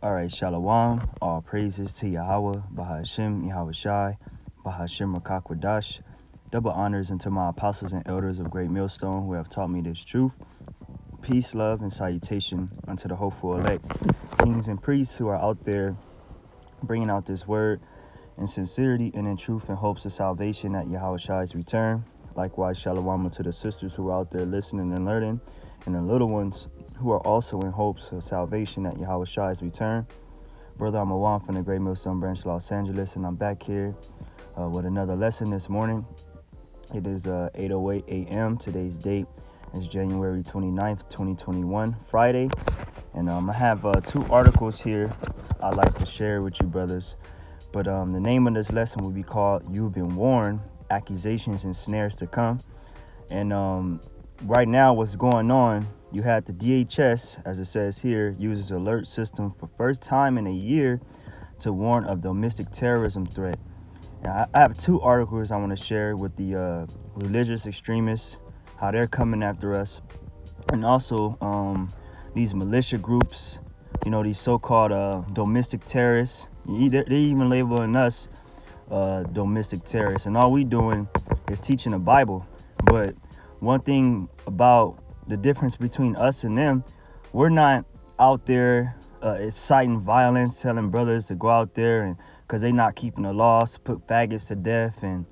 All right, Shalom. All praises to Yahweh, Bahashem, Yahweh Shai, Bahashem Rakakwadash. Double honors unto my apostles and elders of Great Millstone who have taught me this truth. Peace, love, and salutation unto the hopeful elect, kings and priests who are out there bringing out this word in sincerity and in truth and hopes of salvation at Yahweh Shai's return. Likewise, Shalom to the sisters who are out there listening and learning, and the little ones who are also in hopes of salvation at Yahweh Shai's return. Brother, I'm Awan from the Great Millstone Branch, Los Angeles, and I'm back here with another lesson this morning. It is 8:08 a.m. Today's date is January 29th, 2021, Friday. And I have two articles here I'd like to share with you, brothers. But the name of this lesson will be called You've Been Warned, Accusations and Snares to Come. And right now, what's going on, you had the DHS, as it says here, uses alert system for first time in a year to warn of domestic terrorism threat. Now, I have two articles I want to share with the religious extremists, how they're coming after us, and also these militia groups, you know, these so-called domestic terrorists. They're even labeling us domestic terrorists, and all we doing is teaching the Bible. But one thing about the difference between us and them, we're not out there inciting violence, telling brothers to go out there and because they not keeping the laws, to put faggots to death, and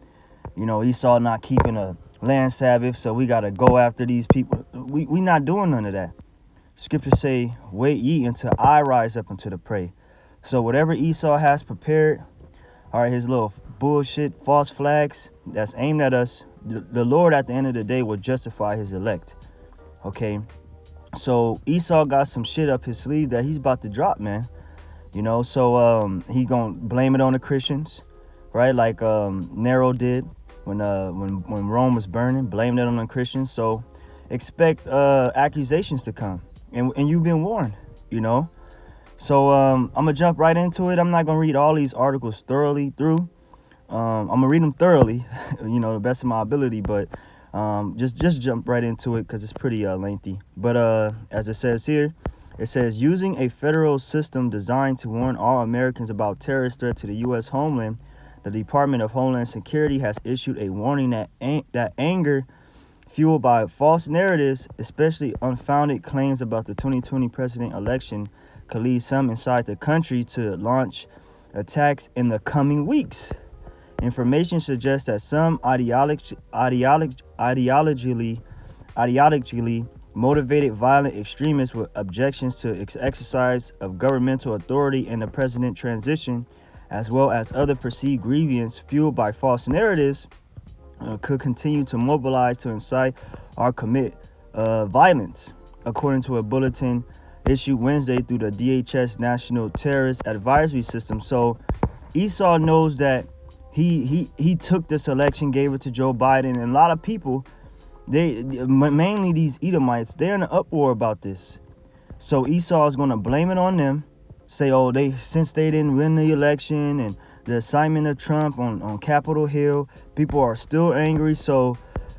you know, Esau not keeping a land Sabbath, so we gotta go after these people. We not doing none of that. Scriptures say, wait ye until I rise up unto the prey. So whatever Esau has prepared, all right, his little bullshit false flags that's aimed at us, the Lord at the end of the day will justify his elect. Okay, so Esau got some shit up his sleeve that he's about to drop, man. You know, so he gonna blame it on the Christians, right? Like Nero did when Rome was burning, blamed it on the Christians. So expect accusations to come, and you've been warned, you know. So I'm gonna jump right into it. I'm not gonna read all these articles thoroughly through. I'm gonna read them thoroughly, you know, the best of my ability, but just jump right into it because it's pretty lengthy. But as it says here, it says, using a federal system designed to warn all Americans about terrorist threat to the U.S. homeland, the Department of Homeland Security has issued a warning that anger fueled by false narratives, especially unfounded claims about the 2020 president election, could lead some inside the country to launch attacks in the coming weeks. Information suggests that some ideologically motivated violent extremists with objections to exercise of governmental authority in the president transition, as well as other perceived grievance fueled by false narratives, could continue to mobilize to incite or commit violence, according to a bulletin issued Wednesday through the DHS National Terrorist Advisory System. So Esau knows that he took this election, gave it to Joe Biden, and a lot of people, they mainly these Edomites, they're in an uproar about this. So Esau is going to blame it on them, say, oh, since they didn't win the election and the assignment of Trump on Capitol Hill, people are still angry. So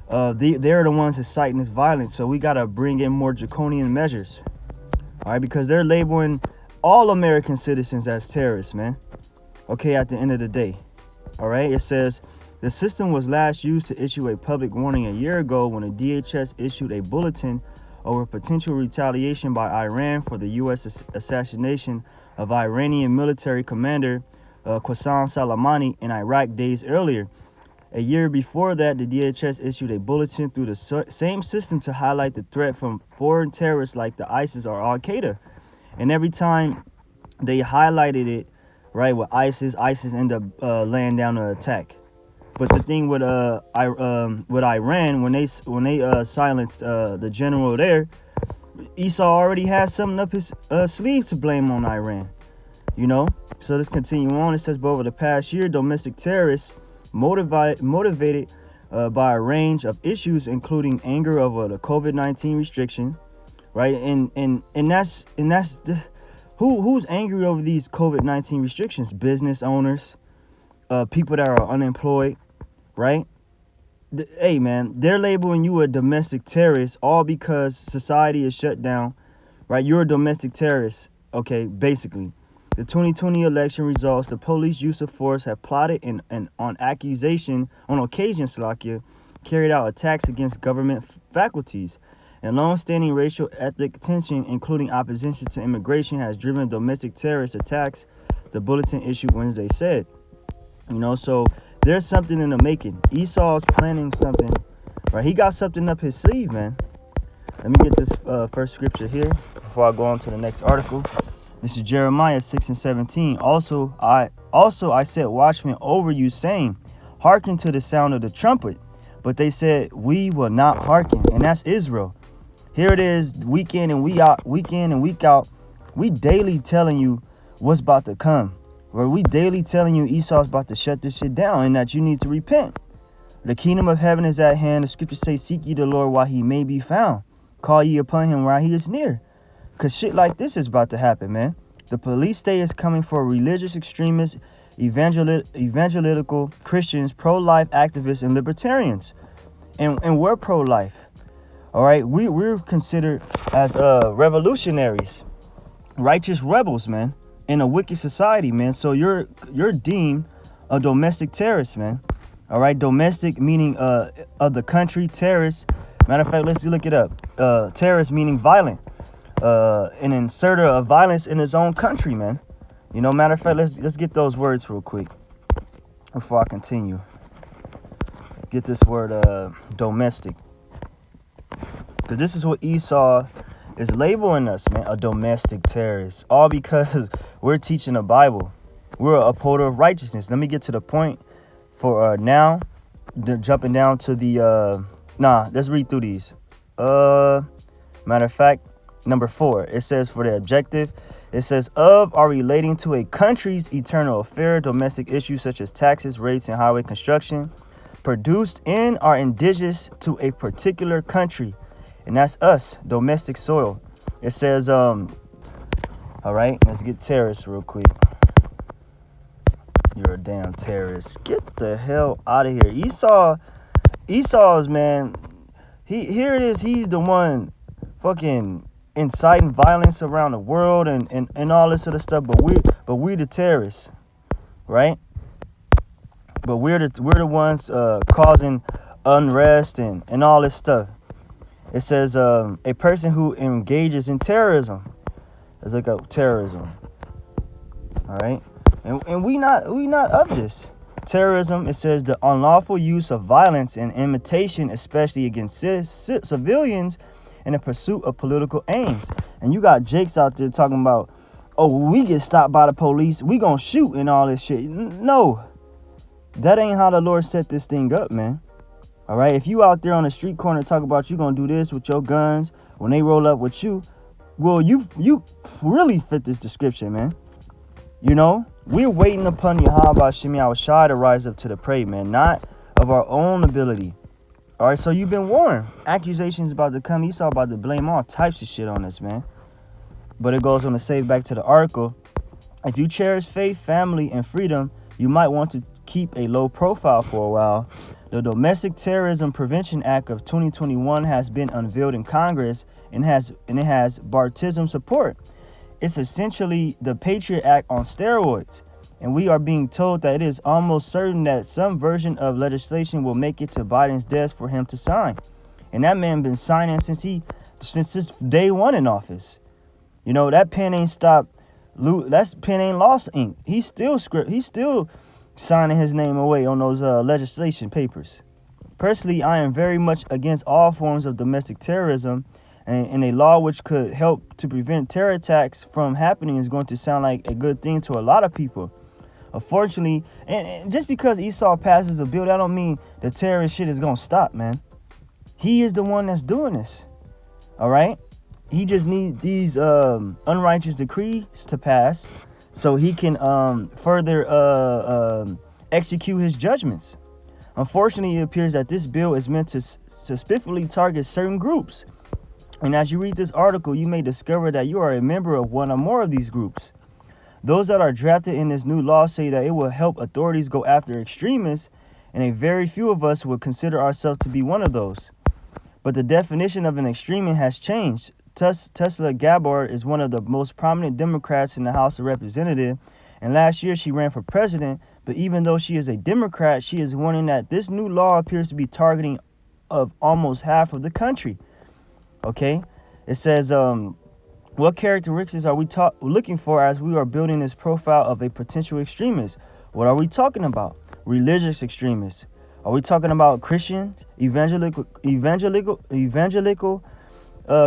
they're the ones inciting this violence. So we got to bring in more draconian measures. All right, because they're labeling all American citizens as terrorists, man. Okay, at the end of the day. All right, it says, the system was last used to issue a public warning a year ago when the DHS issued a bulletin over potential retaliation by Iran for the U.S. assassination of Iranian military commander Qasem Soleimani in Iraq days earlier. A year before that, the DHS issued a bulletin through the same system to highlight the threat from foreign terrorists like the ISIS or Al-Qaeda. And every time they highlighted it, right, with ISIS ended up laying down an attack. But the thing with Iran, when they silenced the general there, Esau already has something up his sleeve to blame on Iran, you know. So let's continue on. It says, but over the past year, domestic terrorists motivated by a range of issues, including anger over the COVID-19 restriction, right? And that's who's angry over these COVID-19 restrictions? Business owners, people that are unemployed. Right? Hey, man, they're labeling you a domestic terrorist all because society is shut down, right? You're a domestic terrorist, Okay, basically, the 2020 election results, the police use of force have plotted and on occasion, Slovakia, carried out attacks against government faculties. And long-standing racial ethnic tension, including opposition to immigration, has driven domestic terrorist attacks, the bulletin issued Wednesday said. So there's something in the making. Esau's planning something, right? He got something up his sleeve, man. Let me get this first scripture here before I go on to the next article. This is Jeremiah 6:17. Also I set watchmen over you, saying, hearken to the sound of the trumpet. But they said, we will not hearken. And that's Israel. Here it is, week in and week out. We daily telling you what's about to come. Where we daily telling you Esau's about to shut this shit down and that you need to repent. The kingdom of heaven is at hand. The scriptures say, seek ye the Lord while he may be found. Call ye upon him while he is near. Because shit like this is about to happen, man. The police state is coming for religious extremists, evangelical Christians, pro-life activists, and libertarians. And we're pro-life. All right, we're considered as revolutionaries, righteous rebels, man, in a wicked society, man. So you're deemed a domestic terrorist, man. All right, domestic meaning of the country, terrorist. Matter of fact, let's look it up. Terrorist meaning violent, an inserter of violence in his own country, man. Matter of fact, let's get those words real quick before I continue. Get this word domestic. Because this is what Esau is labeling us, man, a domestic terrorist. All because we're teaching the Bible. We're a upholder of righteousness. Let me get to the point for now. Jumping down to the, let's read through these. Matter of fact, number 4, it says for the objective, it says of or relating to a country's eternal affair, domestic issues such as taxes, rates, and highway construction, produced in or indigenous to a particular country. And that's us, domestic soil. It says, all right, let's get terrorists real quick. You're a damn terrorist. Get the hell out of here. Esau's, man, here it is. He's the one fucking inciting violence around the world and all this other stuff. But we're the terrorists, right? But we're the ones causing unrest and all this stuff. It says a person who engages in terrorism. Let's look up terrorism. All right, and we not of this terrorism. It says the unlawful use of violence and imitation, especially against civilians, in the pursuit of political aims. And you got Jakes out there talking about, oh, when we get stopped by the police, we gonna shoot and all this shit. No, that ain't how the Lord set this thing up, man. All right, if you out there on the street corner talk about you gonna do this with your guns when they roll up with you, well, you really fit this description, man. We're waiting upon Yahweh Shai to rise up to the prey, man, not of our own ability. All right, so you've been warned. Accusations about to come. Esau about to blame all types of shit on us, man. But it goes on to say, back to the article, if you cherish faith, family, and freedom, you might want to keep a low profile for a while. The Domestic Terrorism Prevention Act of 2021 has been unveiled in Congress and it has bipartisan support. It's essentially the Patriot Act on steroids. And we are being told that it is almost certain that some version of legislation will make it to Biden's desk for him to sign. And that man been signing since his day one in office. That pen ain't stopped. That pen ain't lost ink. He's still signing his name away on those legislation papers. Personally, I am very much against all forms of domestic terrorism, and a law which could help to prevent terror attacks from happening is going to sound like a good thing to a lot of people. Unfortunately, and just because Esau passes a bill, that don't mean the terrorist shit is going to stop, man. He is the one that's doing this. All right? He just needs these unrighteous decrees to pass so he can further execute his judgments. Unfortunately, it appears that this bill is meant to specifically target certain groups. And as you read this article, you may discover that you are a member of one or more of these groups. Those that are drafted in this new law say that it will help authorities go after extremists, and a very few of us would consider ourselves to be one of those. But the definition of an extremist has changed Tesla Gabbard is one of the most prominent Democrats in the House of Representatives, and last year she ran for president. But even though she is a Democrat, she is warning that this new law appears to be targeting of almost half of the country. Okay, it says, what characteristics are we looking for as we are building this profile of a potential extremist? What are we talking about? Religious extremists. Are we talking about Christian, evangelical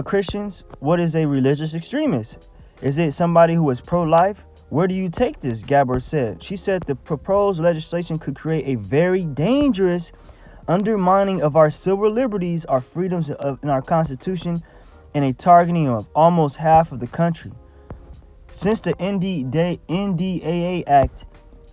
Christians? What is a religious extremist? Is it somebody who is pro-life? Where do you take this? Gabbard said. She said the proposed legislation could create a very dangerous undermining of our civil liberties, our freedoms in our Constitution, and a targeting of almost half of the country. Since the NDAA Act,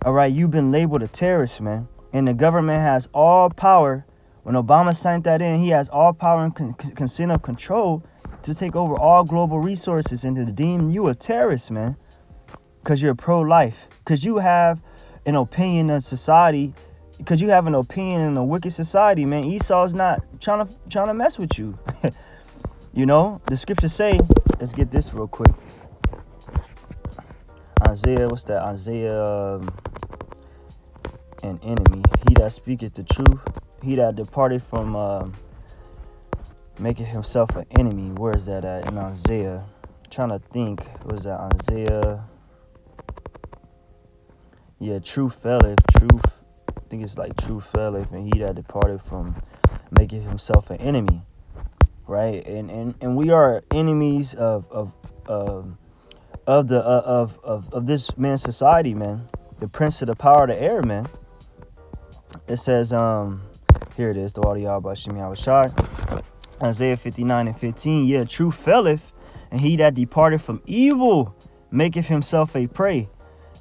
all right, you've been labeled a terrorist, man. And the government has all power. When Obama signed that in, he has all power and consent of control to take over all global resources and to deem you a terrorist, man. Because you're pro-life. Because you have an opinion of society. Because you have an opinion in a wicked society, man. Esau's not trying to mess with you. You know, the scriptures say, let's get this real quick. Isaiah, what's that? Isaiah, an enemy. He that speaketh the truth. He that departed from making himself an enemy. Where is that at in Isaiah? I'm trying to think. What is that? Isaiah. Yeah, truth faileth. Truth. I think it's like truth faileth. And he that departed from making himself an enemy. Right? And we are enemies of this man's society, man. The prince of the power of the air, man. It says, here it is, the audio by Shimi Awashai. Isaiah 59:15. Yeah, truth faileth, and he that departed from evil maketh himself a prey.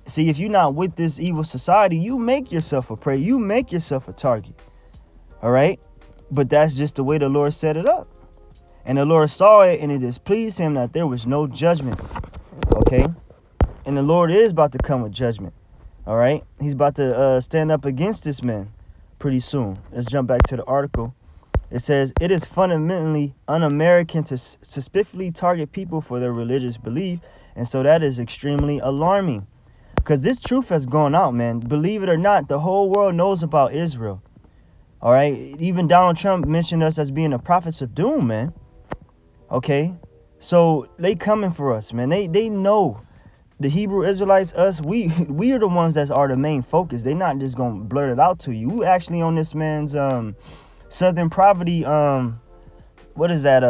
See, if you're not with this evil society, you make yourself a prey. You make yourself a target. All right? But that's just the way the Lord set it up. And the Lord saw it, and it displeased him that there was no judgment. Okay? And the Lord is about to come with judgment. All right? He's about to stand up against this man pretty soon. Let's jump back to the article. It says, it is fundamentally un-American to suspiciously target people for their religious belief. And so that is extremely alarming. Because this truth has gone out, man. Believe it or not, the whole world knows about Israel. All right? Even Donald Trump mentioned us as being the prophets of doom, man. Okay? So they coming for us, man. They know. The Hebrew Israelites, us, we are the ones that are the main focus. They're not just going to blurt it out to you. We actually on this man's Southern Poverty, what is that?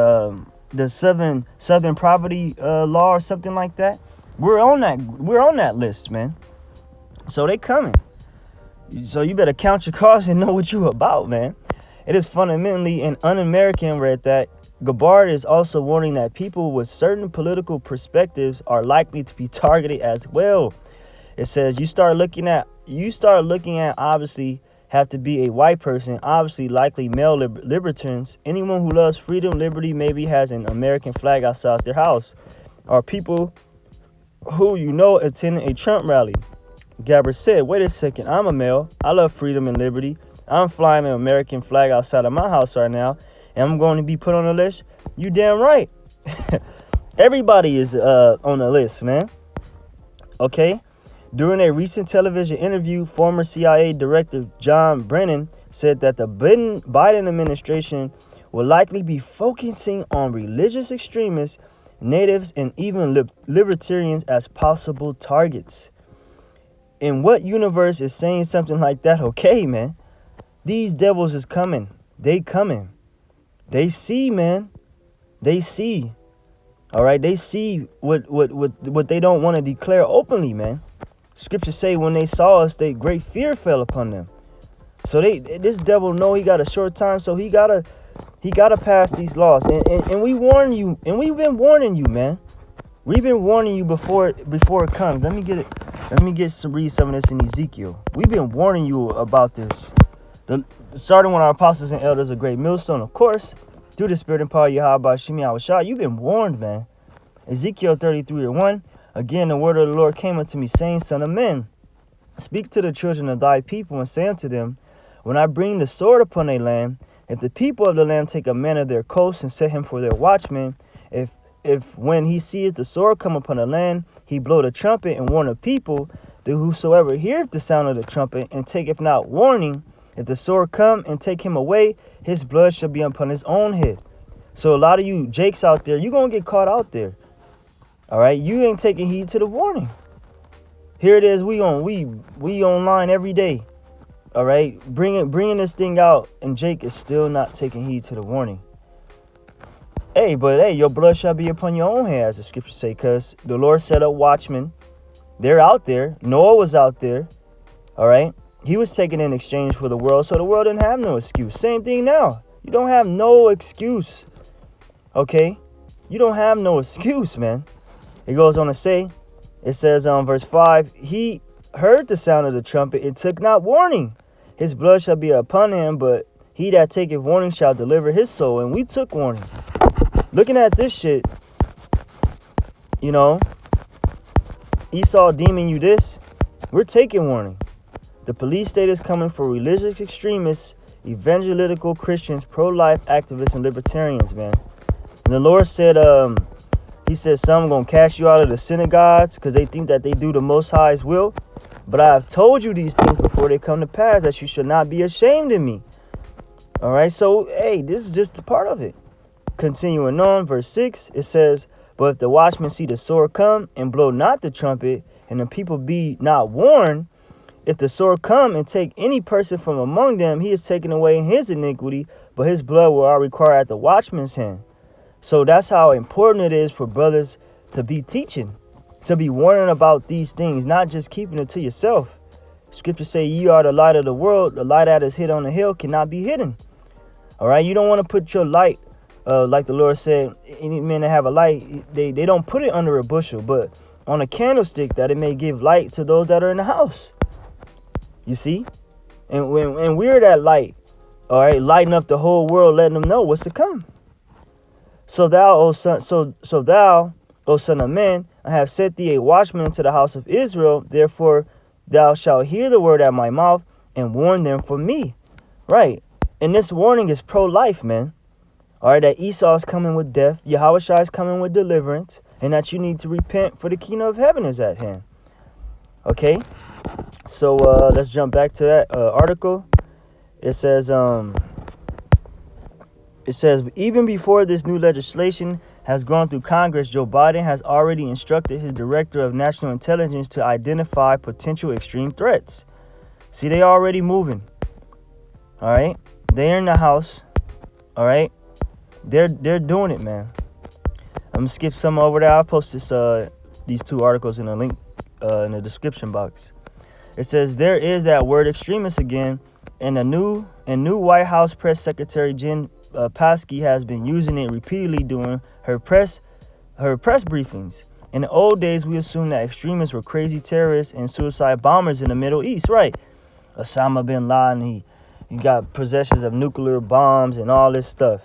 The Southern Poverty law or something like that. We're on that list, man. So they coming. So you better count your cards and know what you about, man. It is fundamentally an un-American, read that. Gabbard is also warning that people with certain political perspectives are likely to be targeted as well. It says you start looking at obviously have to be a white person, obviously likely male libertarians. Anyone who loves freedom, liberty, maybe has an American flag outside their house, or people who attended a Trump rally. Gabbard said, wait a second, I'm a male. I love freedom and liberty. I'm flying an American flag outside of my house right now. And I'm going to be put on the list? You damn right. Everybody is on the list, man. Okay? During a recent television interview, former CIA Director John Brennan said that the Biden administration will likely be focusing on religious extremists, natives, and even libertarians as possible targets. In what universe is saying something like that? Okay, man. These devils is coming. They coming. They see, man. They see. All right. They see what they don't want to declare openly, man. Scriptures say when they saw us, great fear fell upon them. So this devil know he got a short time, so he gotta pass these laws. And we warn you, and we've been warning you, man. We've been warning you before it comes. Let me read some of this in Ezekiel. We've been warning you about this. Starting with our apostles and elders of Great Millstone, of course, through the spirit and power of Yahweh Shimi Awashai, you've been warned, man. Ezekiel 33:1. Again, the word of the Lord came unto me, saying, Son of man, speak to the children of thy people, and say unto them, when I bring the sword upon a land, if the people of the land take a man of their coast and set him for their watchman, if if when he seeth the sword come upon the land, he blow the trumpet and warn the people, that whosoever heareth the sound of the trumpet and taketh not warning, if the sword come and take him away, his blood shall be upon his own head. So a lot of you jakes out there, you going to get caught out there. All right? You ain't taking heed to the warning. Here it is. We online every day. All right? Bringing this thing out, and Jake is still not taking heed to the warning. But your blood shall be upon your own head, as the scriptures say, because the Lord set up watchmen. They're out there. Noah was out there. All right? He was taken in exchange for the world, so the world didn't have no excuse. Same thing now. You don't have no excuse. Okay? You don't have no excuse, man. It goes on to say, it says on verse 5, he heard the sound of the trumpet and took not warning. His blood shall be upon him, but he that taketh warning shall deliver his soul. And we took warning. Looking at this shit, Esau deeming you this, we're taking warning. The police state is coming for religious extremists, evangelical Christians, pro-life activists, and libertarians, man. And the Lord said, he said, some going to cast you out of the synagogues because they think that they do the Most High's will. But I have told you these things before they come to pass, that you should not be ashamed of me. All right, so, this is just a part of it. Continuing on, verse 6, it says, but if the watchman see the sword come and blow not the trumpet, and the people be not warned, if the sword come and take any person from among them, he is taken away in his iniquity, but his blood will all require at the watchman's hand. So that's how important it is for brothers to be teaching, to be warning about these things, not just keeping it to yourself. Scriptures say, ye are the light of the world. The light that is hid on the hill cannot be hidden. All right, you don't want to put your light, like the Lord said, any men that have a light, they don't put it under a bushel, but on a candlestick, that it may give light to those that are in the house. You see? And we're that light, all right, lighting up the whole world, letting them know what's to come. So thou, O son of man, I have set thee a watchman to the house of Israel. Therefore, thou shalt hear the word at my mouth and warn them for me. Right. And this warning is pro-life, man. All right, that Esau is coming with death, Yahushua is coming with deliverance, and that you need to repent, for the kingdom of heaven is at hand. Okay. So let's jump back to that article. It says, even before this new legislation has gone through Congress, Joe Biden has already instructed his director of national intelligence to identify potential extreme threats. See, they already moving. All right. They're in the house. All right. They're doing it, man. I'm gonna skip some over there. I'll post these two articles in a link in the description box. It says there is that word extremist again, and the new White House press secretary Jen Psaki has been using it repeatedly during her press briefings. In the old days, we assumed that extremists were crazy terrorists and suicide bombers in the Middle East, right? Osama bin Laden, he got possessions of nuclear bombs and all this stuff.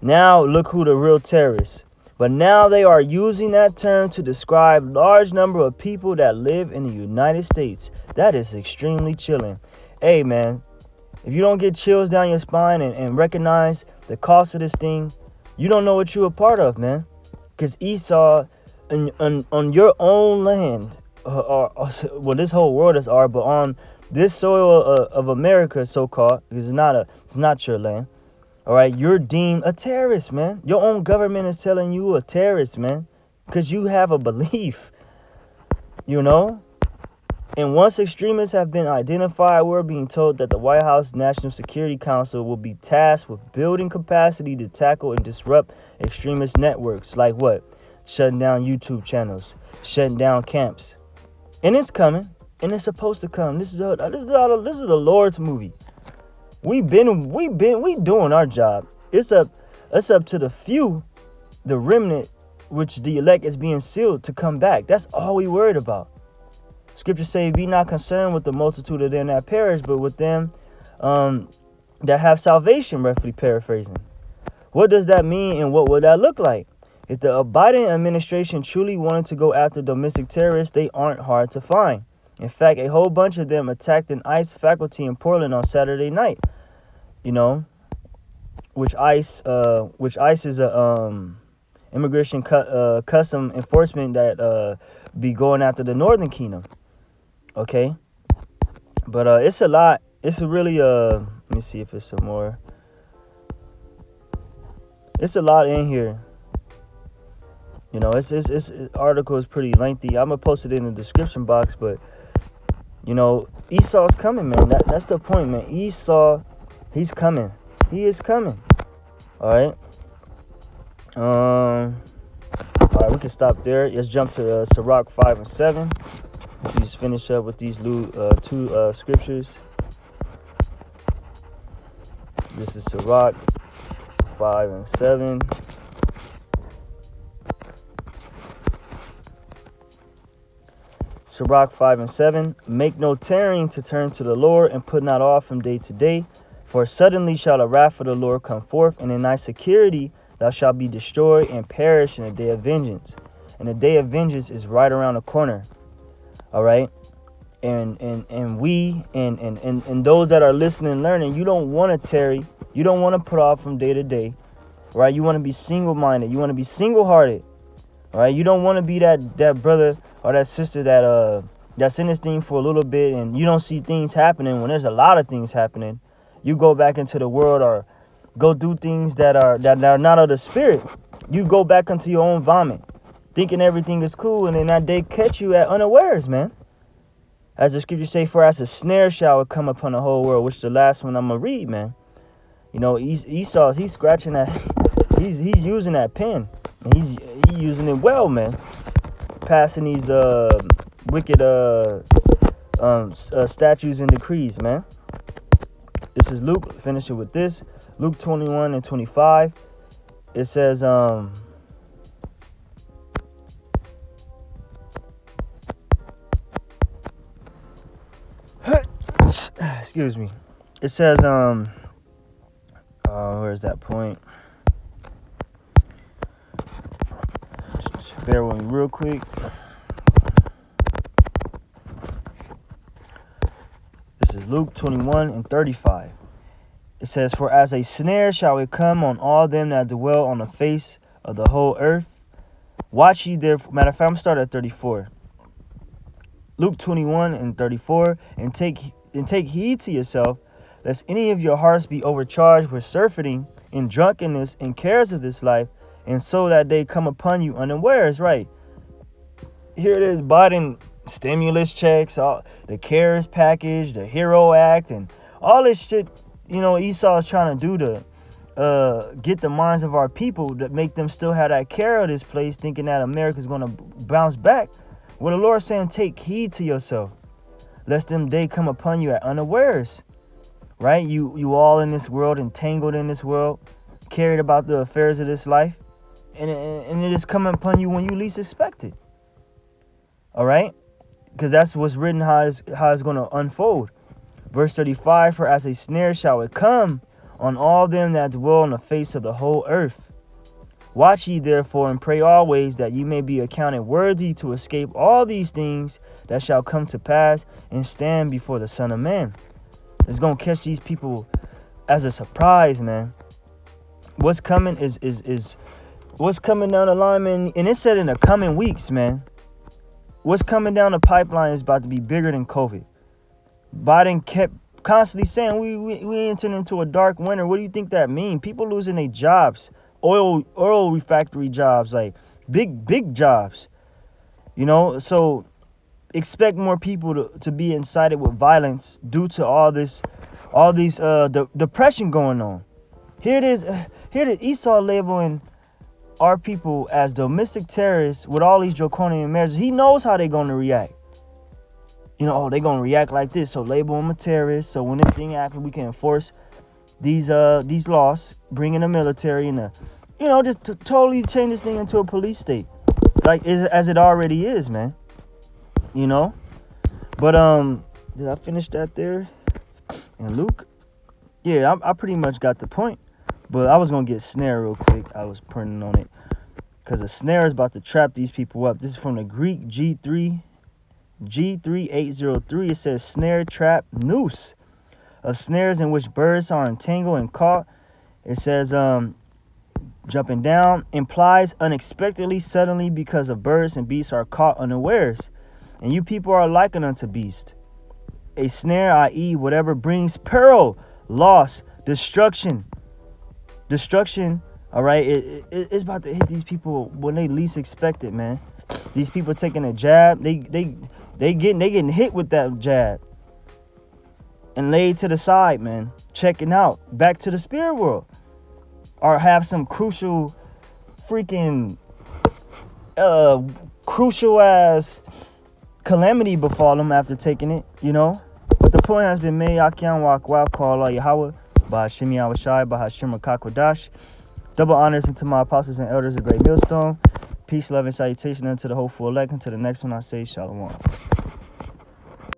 Now look who the real terrorists. But now they are using that term to describe large number of people that live in the United States. That is extremely chilling. Hey, man, if you don't get chills down your spine and recognize the cost of this thing, you don't know what you're a part of, man. Because Esau, on your own land, well, this whole world is ours, but on this soil of America, so-called, because it's not your land. All right, you're deemed a terrorist, man. Your own government is telling you a terrorist, man, because you have a belief, And once extremists have been identified, we're being told that the White House National Security Council will be tasked with building capacity to tackle and disrupt extremist networks. Like what? Shutting down YouTube channels, shutting down camps. And it's coming, and it's supposed to come. This is the Lord's movie. We doing our job. It's up to the few, the remnant, which the elect is being sealed to come back. That's all we worried about. Scriptures say, be not concerned with the multitude of them that perish, but with them that have salvation, roughly paraphrasing. What does that mean, and what would that look like? If the Biden administration truly wanted to go after domestic terrorists, they aren't hard to find. In fact, a whole bunch of them attacked an ICE faculty in Portland on Saturday night. Which ICE is immigration custom enforcement that be going after the Northern Kingdom. Okay, but it's a lot. It's a really let me see if it's some more. It's a lot in here. You know, it's article is pretty lengthy. I'm gonna post it in the description box, but you know, Esau's coming, man. That's the point, man. Esau, he's coming. He is coming. All right. All right, we can stop there. Let's jump to Sirach 5 and 7. Just finish up with these two scriptures. This is Sirach 5 and 7. Sirach 5 and 7. Make no tarrying to turn to the Lord, and put not off from day to day. For suddenly shall the wrath of the Lord come forth, and in thy security thou shalt be destroyed and perish in the day of vengeance. And the day of vengeance is right around the corner. All right. And we and those that are listening and learning, you don't want to tarry. You don't want to put off from day to day. Right? You want to be single-minded. You want to be single-hearted. All right? You don't want to be that brother or that sister that's in this thing for a little bit and you don't see things happening when there's a lot of things happening. You go back into the world or go do things that are not of the spirit. You go back into your own vomit, thinking everything is cool, and then that day catch you at unawares, man. As the scripture say, for as a snare shall it come upon the whole world, which the last one I'm gonna read, man. You know, Esau, he's scratching that, he's using that pen, and he's using it well, man. Passing these wicked statutes and decrees, man. This is Luke. Finish it with this. Luke 21 and 25. It says, excuse me. It says, where's that point? Just bear with me real quick. This is Luke 21 and 35. It says, for as a snare shall it come on all them that dwell on the face of the whole earth. Watch ye therefore. Matter of fact, I'm starting at 34. Luke 21 and 34. And take heed to yourself, lest any of your hearts be overcharged with surfeiting and drunkenness and cares of this life, and so that they come upon you unawares. Right. Here it is, Biden stimulus checks, all the CARES package, the HERO Act, and all this shit. You know, Esau is trying to do to get the minds of our people that make them still have that care of this place, thinking that America's going to bounce back. Well, the Lord is saying, take heed to yourself, lest them day come upon you at unawares. Right? You all in this world, entangled in this world, carried about the affairs of this life, and it is coming upon you when you least expect it. All right? Because that's what's written, how it's going to unfold. Verse 35, for as a snare shall it come on all them that dwell on the face of the whole earth. Watch ye therefore and pray always, that ye may be accounted worthy to escape all these things that shall come to pass and stand before the Son of Man. It's going to catch these people as a surprise, man. What's coming is what's coming down the line, man. And it said in the coming weeks, man. What's coming down the pipeline is about to be bigger than COVID. Biden kept constantly saying we entering into a dark winter. What do you think that means? People losing their jobs, oil refactory jobs, like big jobs. You know, so expect more people to be incited with violence due to all these depression going on. Here it is Esau labeling our people as domestic terrorists with all these draconian measures. He knows how they're going to react. You know, they're going to react like this. So label them a terrorist. So when anything happens, we can enforce these laws, bring in the military and just to totally change this thing into a police state. Like as it already is, man. You know? But did I finish that there? And Luke? Yeah, I pretty much got the point. But I was going to get snare real quick. I was printing on it. Because a snare is about to trap these people up. This is from the Greek G3803. It says snare, trap, noose. Of snares in which birds are entangled and caught. It says Jumping down implies unexpectedly, suddenly, because of birds and beasts are caught unawares. And you people are likened unto beast. A snare, i.e., whatever brings peril, loss, destruction. Destruction, all right, it's about to hit these people when they least expect it, man. These people taking a jab, they getting hit with that jab and laid to the side, man. Checking out, back to the spirit world, or have some crucial freaking crucial ass calamity befall them after taking it, you know. But the point has been made. Akim Wakwa, call Allah Yahweh, Bahashim Yahweh Shai, Bahashim Rakakwadash. Double honors unto my apostles and elders of Great Millstone. Peace, love, and salutation unto the hopeful elect. Until the next one, I say Shalom.